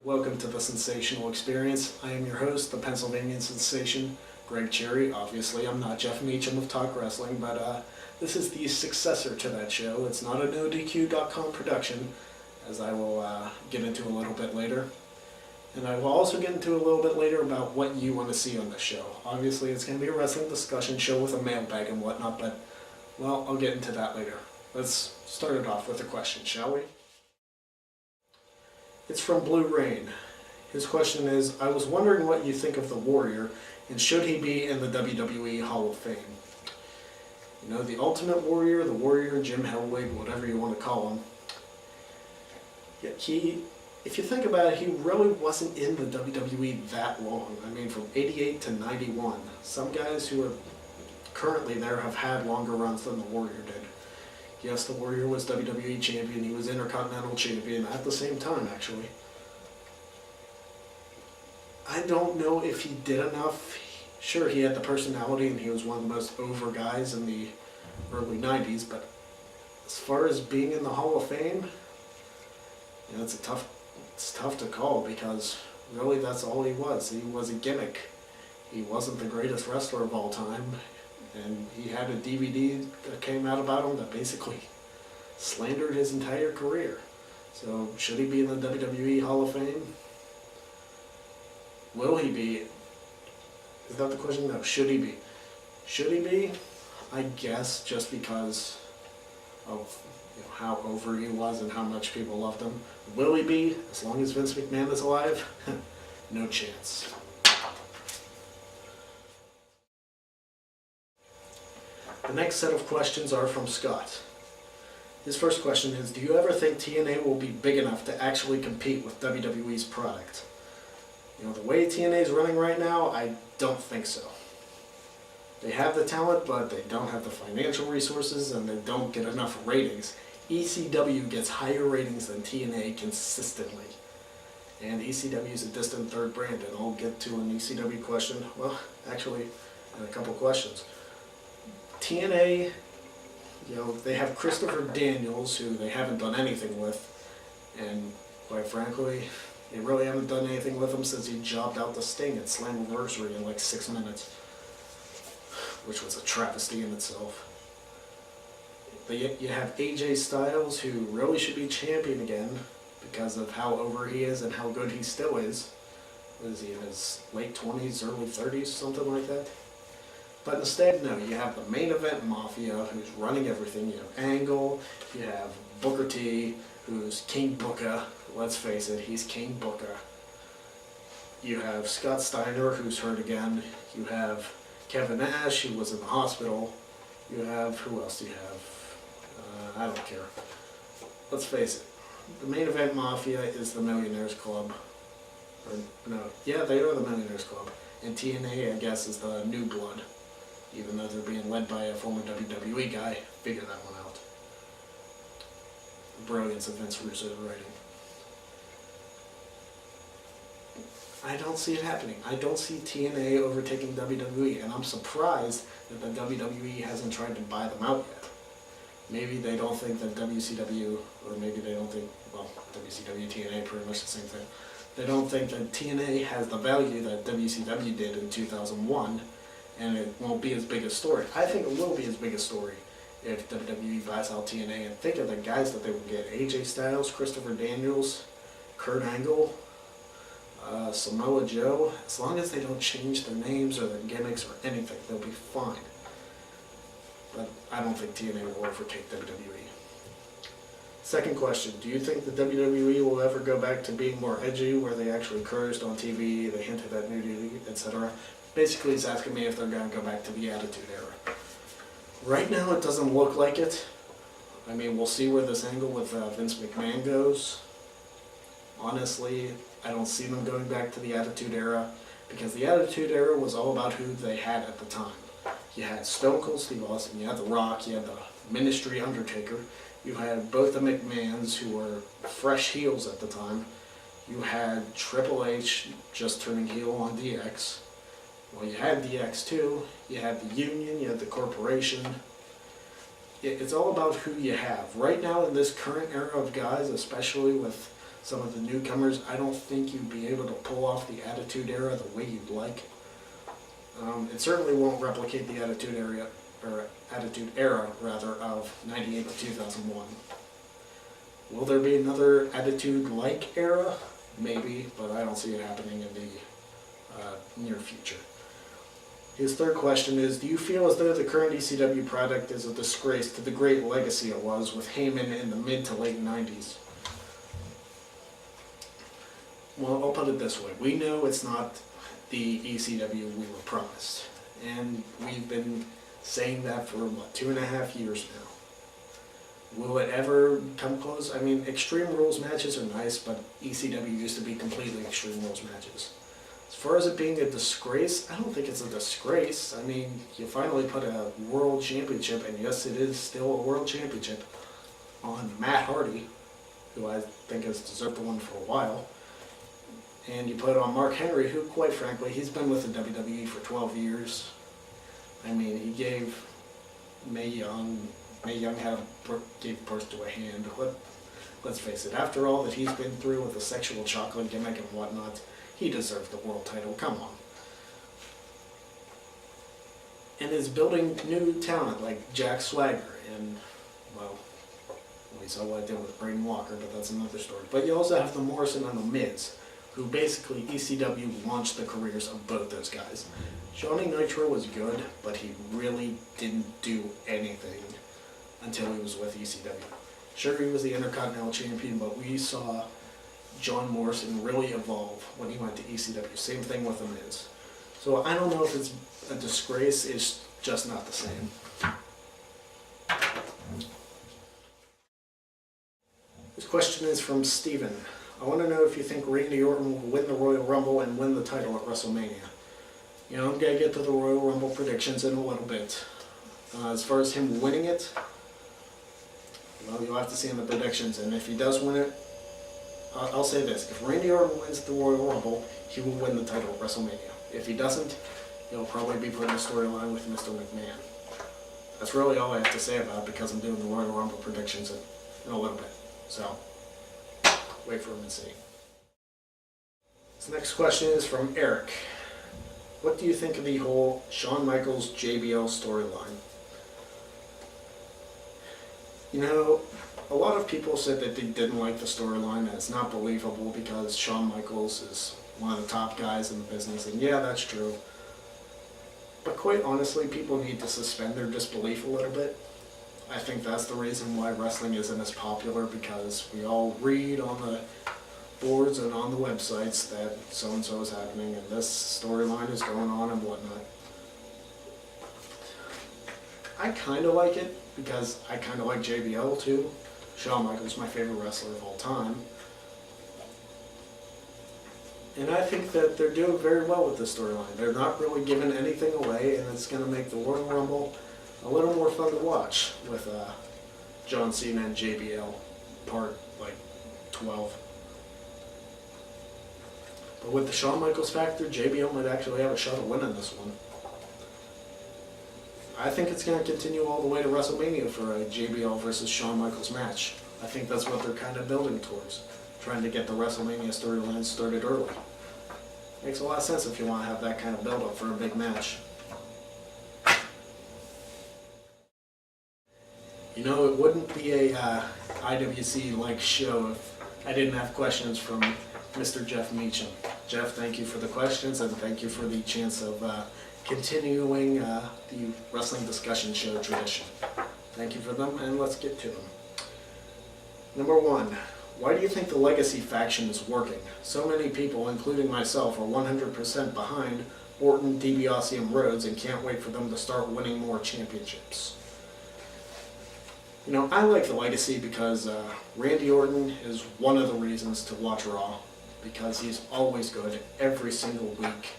Welcome to the Sensational Experience. I am your host, the Pennsylvania Sensation, Greg Cherry. Obviously, I'm not Jeff Meacham of Talk Wrestling, but this is the successor to that show. It's not a NoDQ.com production, as I will get into a little bit later. And I will also get into a little bit later about what you want to see on the show. Obviously, it's going to be a wrestling discussion show with a mailbag and whatnot, but, well, I'll get into that later. Let's start it off with a question, shall we? It's from Blue Rain. His question is, I was wondering what you think of the Warrior, and should he be in the WWE Hall of Fame? You know, the Ultimate Warrior, the Warrior, Jim Hellwig, whatever you want to call him. Yeah, if you think about it, he really wasn't in the WWE that long. I mean, from 88 to 91. Some guys who are currently there have had longer runs than the Warrior did. Yes, the Warrior was WWE Champion. He was Intercontinental Champion at the same time, actually. I don't know if he did enough. Sure, he had the personality and he was one of the most over guys in the early 90s, but as far as being in the Hall of Fame, you know, it's tough to call because really that's all he was. He was a gimmick. He wasn't the greatest wrestler of all time. And he had a DVD that came out about him that basically slandered his entire career. So, should he be in the WWE Hall of Fame? Will he be? Is that the question? No, should he be? Should he be? I guess just because of how over he was and how much people loved him. Will he be? As long as Vince McMahon is alive? No chance. The next set of questions are from Scott. His first question is, do you ever think TNA will be big enough to actually compete with WWE's product? You know, the way TNA is running right now, I don't think so. They have the talent, but they don't have the financial resources, and they don't get enough ratings. ECW gets higher ratings than TNA consistently. And ECW is a distant third brand, and I'll get to an ECW question, well, actually, in a couple questions. TNA, you know, they have Christopher Daniels, who they haven't done anything with, and quite frankly, they really haven't done anything with him since he jobbed out the Sting at Slammiversary in like 6 minutes, which was a travesty in itself. But yet you have AJ Styles, who really should be champion again because of how over he is and how good he still is. What is he, in his late 20s, early 30s, something like that? But instead, no, you have the Main Event Mafia, who's running everything. You have Angle, you have Booker T, who's King Booker. Let's face it, he's King Booker. You have Scott Steiner, who's hurt again. You have Kevin Nash, who was in the hospital. You have, who else do you have? I don't care. Let's face it, the Main Event Mafia is the Millionaires Club. Or, no, yeah, they are the Millionaires Club. And TNA, I guess, is the New Blood. Even though they're being led by a former WWE guy, figure that one out. The brilliance of Vince Russo writing. I don't see it happening. I don't see TNA overtaking WWE, and I'm surprised that the WWE hasn't tried to buy them out yet. Maybe they don't think that WCW, or maybe they don't think, well, WCW, TNA, pretty much the same thing. They don't think that TNA has the value that WCW did in 2001, and it won't be as big a story. I think it will be as big a story if WWE buys out TNA. And think of the guys that they will get. AJ Styles, Christopher Daniels, Kurt Angle, Samoa Joe. As long as they don't change their names or their gimmicks or anything, they'll be fine. But I don't think TNA will overtake WWE. Second question, do you think the WWE will ever go back to being more edgy, where they actually cursed on TV, they hinted at nudity, etc.? Basically, he's asking me if they're going to go back to the Attitude Era. Right now, it doesn't look like it. I mean, we'll see where this angle with Vince McMahon goes. Honestly, I don't see them going back to the Attitude Era, because the Attitude Era was all about who they had at the time. You had Stone Cold Steve Austin, you had The Rock, you had the Ministry Undertaker, you had both the McMahons, who were fresh heels at the time. You had Triple H just turning heel on DX. Well, you had DX too, you had the Union, you had the Corporation. It's all about who you have. Right now in this current era of guys, especially with some of the newcomers, I don't think you'd be able to pull off the Attitude Era the way you'd like. It certainly won't replicate the Attitude Era of 98 to 2001. Will there be another Attitude-like era? Maybe, but I don't see it happening in the near future. His third question is, do you feel as though the current ECW product is a disgrace to the great legacy it was with Heyman in the mid to late 90s? Well, I'll put it this way. We know it's not the ECW we were promised. And we've been saying that for, 2.5 years now. Will it ever come close? I mean, Extreme Rules matches are nice, but ECW used to be completely Extreme Rules matches. As far as it being a disgrace, I don't think it's a disgrace. I mean, you finally put a world championship, and yes, it is still a world championship, on Matt Hardy, who I think has deserved the one for a while. And you put it on Mark Henry, who, quite frankly, he's been with the WWE for 12 years. I mean, he gave Mae Young gave birth to a hand. Let's face it, after all that he's been through with the sexual chocolate gimmick and whatnot, he deserved the world title, come on. And is building new talent like Jack Swagger and, well, we saw what I did with Braden Walker, but that's another story. But you also have the Morrison and the Miz, who basically ECW launched the careers of both those guys. Johnny Nitro was good, but he really didn't do anything until he was with ECW. Sure, he was the Intercontinental Champion, but we saw John Morrison really evolve when he went to ECW. Same thing with The Miz. So I don't know if it's a disgrace, it's just not the same. This question is from Steven. I want to know if you think Randy Orton will win the Royal Rumble and win the title at WrestleMania. You know, I'm going to get to the Royal Rumble predictions in a little bit. As far as him winning it, well, you'll have to see in the predictions, and if he does win it, I'll say this. If Randy Orton wins the Royal Rumble, he will win the title at WrestleMania. If he doesn't, he'll probably be put in a storyline with Mr. McMahon. That's really all I have to say about it because I'm doing the Royal Rumble predictions in a little bit. So, wait for him and see. This next question is from Eric. What do you think of the whole Shawn Michaels JBL storyline? You know, a lot of people said that they didn't like the storyline, and it's not believable because Shawn Michaels is one of the top guys in the business, and yeah, that's true. But quite honestly, people need to suspend their disbelief a little bit. I think that's the reason why wrestling isn't as popular, because we all read on the boards and on the websites that so-and-so is happening, and this storyline is going on and whatnot. I kind of like it, because I kind of like JBL too. Shawn Michaels is my favorite wrestler of all time. And I think that they're doing very well with this storyline. They're not really giving anything away, and it's going to make the Royal Rumble a little more fun to watch with John Cena and JBL part 12. But with the Shawn Michaels factor, JBL might actually have a shot at winning this one. I think it's going to continue all the way to WrestleMania for a JBL versus Shawn Michaels match. I think that's what they're kind of building towards, trying to get the WrestleMania storyline started early. Makes a lot of sense if you want to have that kind of build-up for a big match. You know, it wouldn't be a IWC-like show if I didn't have questions from Mr. Jeff Meacham. Jeff, thank you for the questions, and thank you for the chance of continuing the Wrestling Discussion Show tradition. Thank you for them, and let's get to them. Number one, why do you think the Legacy faction is working? So many people, including myself, are 100% behind Orton, DiBiase, and Rhodes and can't wait for them to start winning more championships. You know, I like the Legacy because Randy Orton is one of the reasons to watch Raw, because he's always good every single week.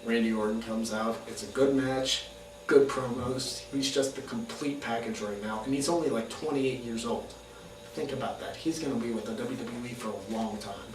Randy Orton comes out, it's a good match, good promos, he's just the complete package right now, and he's only like 28 years old. Think about that, he's going to be with the WWE for a long time.